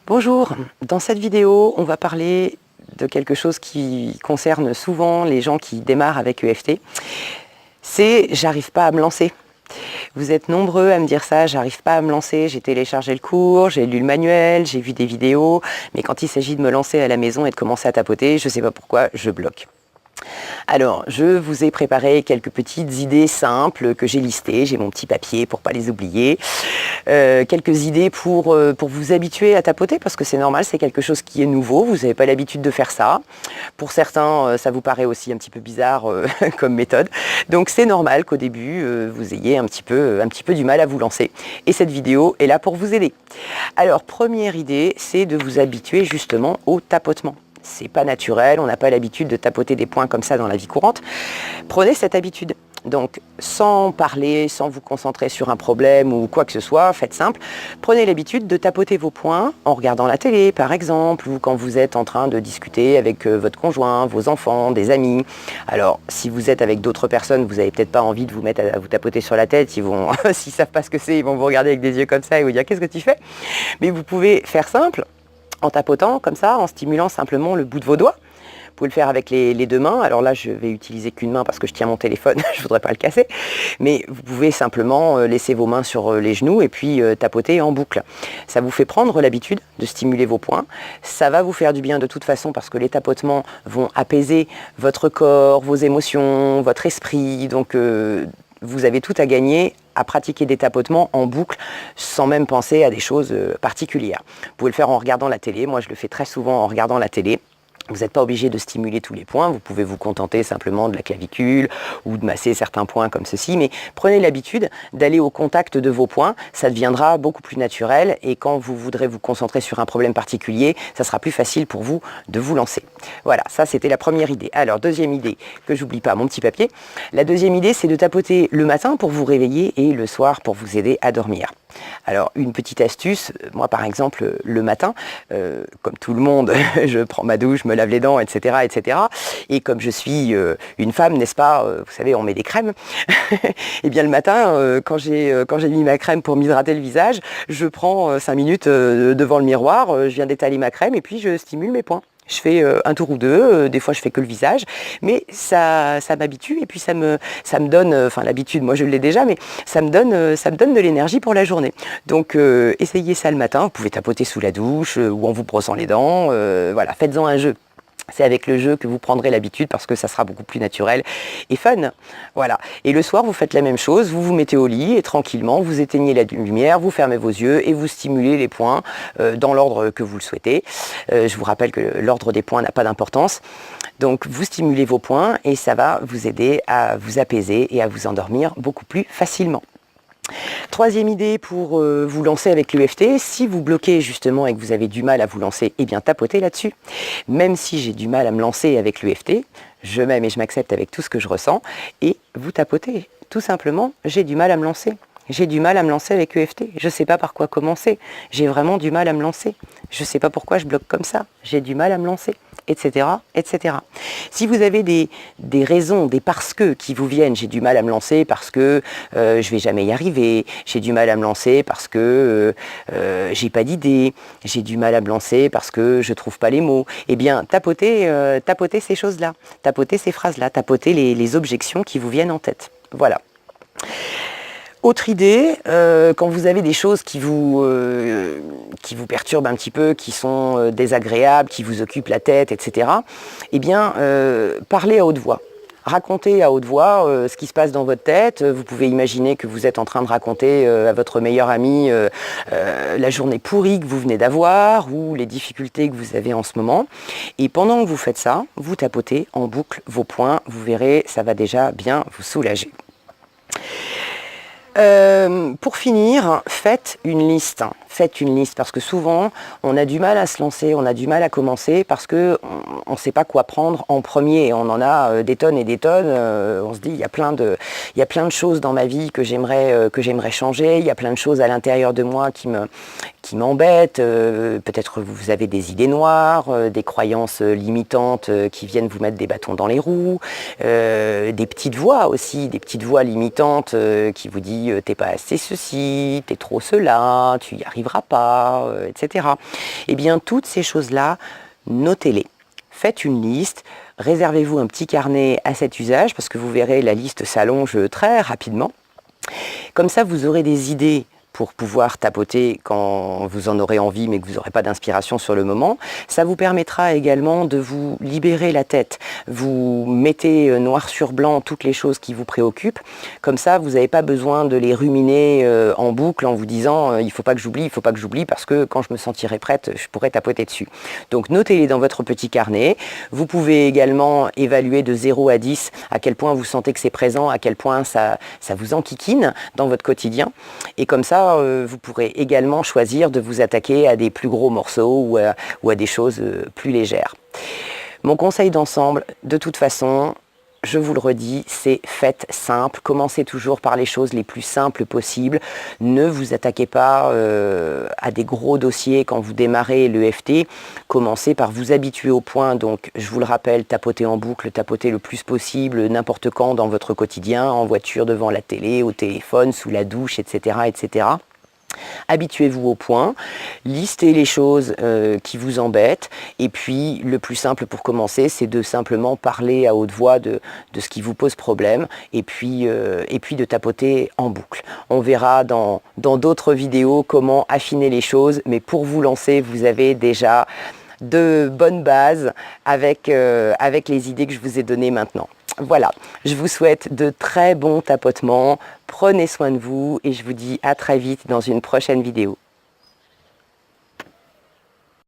Bonjour, dans cette vidéo, on va parler de quelque chose qui concerne souvent les gens qui démarrent avec EFT. C'est « j'arrive pas à me lancer ». Vous êtes nombreux à me dire ça, j'arrive pas à me lancer, j'ai téléchargé le cours, j'ai lu le manuel, j'ai vu des vidéos, mais quand il s'agit de me lancer à la maison et de commencer à tapoter, je sais pas pourquoi, je bloque. Alors, je vous ai préparé quelques petites idées simples que j'ai listées, j'ai mon petit papier pour pas les oublier. Quelques idées pour vous habituer à tapoter, parce que c'est normal, c'est quelque chose qui est nouveau, vous n'avez pas l'habitude de faire ça. Pour certains, ça vous paraît aussi un petit peu bizarre comme méthode. Donc c'est normal qu'au début, vous ayez un petit peu du mal à vous lancer. Et cette vidéo est là pour vous aider. Alors, première idée, c'est de vous habituer justement au tapotement. C'est pas naturel, on n'a pas l'habitude de tapoter des points comme ça dans la vie courante. Prenez cette habitude. Donc, sans parler, sans vous concentrer sur un problème ou quoi que ce soit, faites simple. Prenez l'habitude de tapoter vos points en regardant la télé, par exemple, ou quand vous êtes en train de discuter avec votre conjoint, vos enfants, des amis. Alors, si vous êtes avec d'autres personnes, vous n'avez peut-être pas envie de vous mettre à vous tapoter sur la tête. Ils vont, s'ils ne savent pas ce que c'est, ils vont vous regarder avec des yeux comme ça et vous dire « qu'est-ce que tu fais ?» Mais vous pouvez faire simple, en tapotant comme ça, en stimulant simplement le bout de vos doigts. Vous pouvez le faire avec les deux mains. Alors là, je vais utiliser qu'une main parce que je tiens mon téléphone, je ne voudrais pas le casser. Mais vous pouvez simplement laisser vos mains sur les genoux et puis tapoter en boucle. Ça vous fait prendre l'habitude de stimuler vos poings. Ça va vous faire du bien de toute façon parce que les tapotements vont apaiser votre corps, vos émotions, votre esprit. Donc vous avez tout à gagner à pratiquer des tapotements en boucle sans même penser à des choses particulières. Vous pouvez le faire en regardant la télé. Moi, je le fais très souvent en regardant la télé. Vous n'êtes pas obligé de stimuler tous les points, vous pouvez vous contenter simplement de la clavicule ou de masser certains points comme ceci, mais prenez l'habitude d'aller au contact de vos points, ça deviendra beaucoup plus naturel et quand vous voudrez vous concentrer sur un problème particulier, ça sera plus facile pour vous de vous lancer. Voilà, ça c'était la première idée. Alors, deuxième idée, que j'oublie pas, mon petit papier. La deuxième idée, c'est de tapoter le matin pour vous réveiller et le soir pour vous aider à dormir. Alors, une petite astuce, moi par exemple, le matin, comme tout le monde, je prends ma douche, me lave les dents, etc., etc. Et comme je suis une femme, n'est-ce pas, vous savez, on met des crèmes. Et bien le matin, quand j'ai mis ma crème pour m'hydrater le visage, je prends 5 minutes devant le miroir, je viens d'étaler ma crème et puis je stimule mes poings. Je fais un tour ou deux, des fois je fais que le visage, mais ça m'habitue et puis ça me donne, enfin l'habitude, moi je l'ai déjà, mais ça me donne de l'énergie pour la journée. Donc essayez ça le matin, vous pouvez tapoter sous la douche ou en vous brossant les dents, voilà, faites-en un jeu. C'est avec le jeu que vous prendrez l'habitude parce que ça sera beaucoup plus naturel et fun. Voilà. Et le soir, vous faites la même chose, vous vous mettez au lit et tranquillement, vous éteignez la lumière, vous fermez vos yeux et vous stimulez les points dans l'ordre que vous le souhaitez. Je vous rappelle que l'ordre des points n'a pas d'importance. Donc vous stimulez vos points et ça va vous aider à vous apaiser et à vous endormir beaucoup plus facilement. Troisième idée pour vous lancer avec l'EFT, si vous bloquez justement et que vous avez du mal à vous lancer, eh bien tapotez là-dessus. Même si j'ai du mal à me lancer avec l'EFT, je m'aime et je m'accepte avec tout ce que je ressens et vous tapotez. Tout simplement, j'ai du mal à me lancer. J'ai du mal à me lancer avec EFT. Je ne sais pas par quoi commencer. J'ai vraiment du mal à me lancer. Je ne sais pas pourquoi je bloque comme ça. J'ai du mal à me lancer, etc., etc. Si vous avez des raisons, des parce que qui vous viennent, j'ai du mal à me lancer parce que je ne vais jamais y arriver, j'ai du mal à me lancer parce que j'ai pas d'idée, j'ai du mal à me lancer parce que je trouve pas les mots, eh bien tapotez ces choses-là, tapotez ces phrases-là, tapotez les objections qui vous viennent en tête. Voilà. Autre idée, quand vous avez des choses qui vous perturbent un petit peu, qui sont désagréables, qui vous occupent la tête, etc., eh bien, parlez à haute voix. Racontez à haute voix ce qui se passe dans votre tête. Vous pouvez imaginer que vous êtes en train de raconter à votre meilleur ami la journée pourrie que vous venez d'avoir ou les difficultés que vous avez en ce moment. Et pendant que vous faites ça, vous tapotez en boucle vos points. Vous verrez, ça va déjà bien vous soulager. Pour finir, faites une liste. Faites une liste parce que souvent, on a du mal à se lancer, on a du mal à commencer parce qu'on ne sait pas quoi prendre en premier. On en a des tonnes et des tonnes. On se dit, il y a plein de choses dans ma vie que j'aimerais changer. Il y a plein de choses à l'intérieur de moi qui qui m'embêtent, peut-être vous avez des idées noires, des croyances limitantes qui viennent vous mettre des bâtons dans les roues, des petites voix aussi, des petites voix limitantes qui vous disent t'es pas assez ceci, t'es trop cela, tu y arriveras pas, etc. Eh bien toutes ces choses-là, notez-les. Faites une liste, réservez-vous un petit carnet à cet usage parce que vous verrez la liste s'allonge très rapidement. Comme ça, vous aurez des idées pour pouvoir tapoter quand vous en aurez envie mais que vous n'aurez pas d'inspiration sur le moment. Ça vous permettra également de vous libérer la tête. Vous mettez noir sur blanc toutes les choses qui vous préoccupent. Comme ça, vous n'avez pas besoin de les ruminer en boucle en vous disant il ne faut pas que j'oublie parce que quand je me sentirai prête, je pourrai tapoter dessus. Donc notez-les dans votre petit carnet. Vous pouvez également évaluer de 0 à 10 à quel point vous sentez que c'est présent, à quel point ça vous enquiquine dans votre quotidien. Et comme ça, vous pourrez également choisir de vous attaquer à des plus gros morceaux ou à des choses plus légères. Mon conseil d'ensemble, de toute façon, je vous le redis, c'est faites simple. Commencez toujours par les choses les plus simples possibles. Ne vous attaquez pas à des gros dossiers quand vous démarrez l'EFT. Commencez par vous habituer au point. Donc, je vous le rappelle, tapoter en boucle, tapoter le plus possible, n'importe quand dans votre quotidien, en voiture, devant la télé, au téléphone, sous la douche, etc., etc. Habituez-vous au point, listez les choses qui vous embêtent et puis le plus simple pour commencer c'est de simplement parler à haute voix de ce qui vous pose problème et puis de tapoter en boucle. On verra dans d'autres vidéos comment affiner les choses, mais pour vous lancer vous avez déjà de bonnes bases avec les idées que je vous ai données maintenant. Voilà, je vous souhaite de très bons tapotements, prenez soin de vous et je vous dis à très vite dans une prochaine vidéo.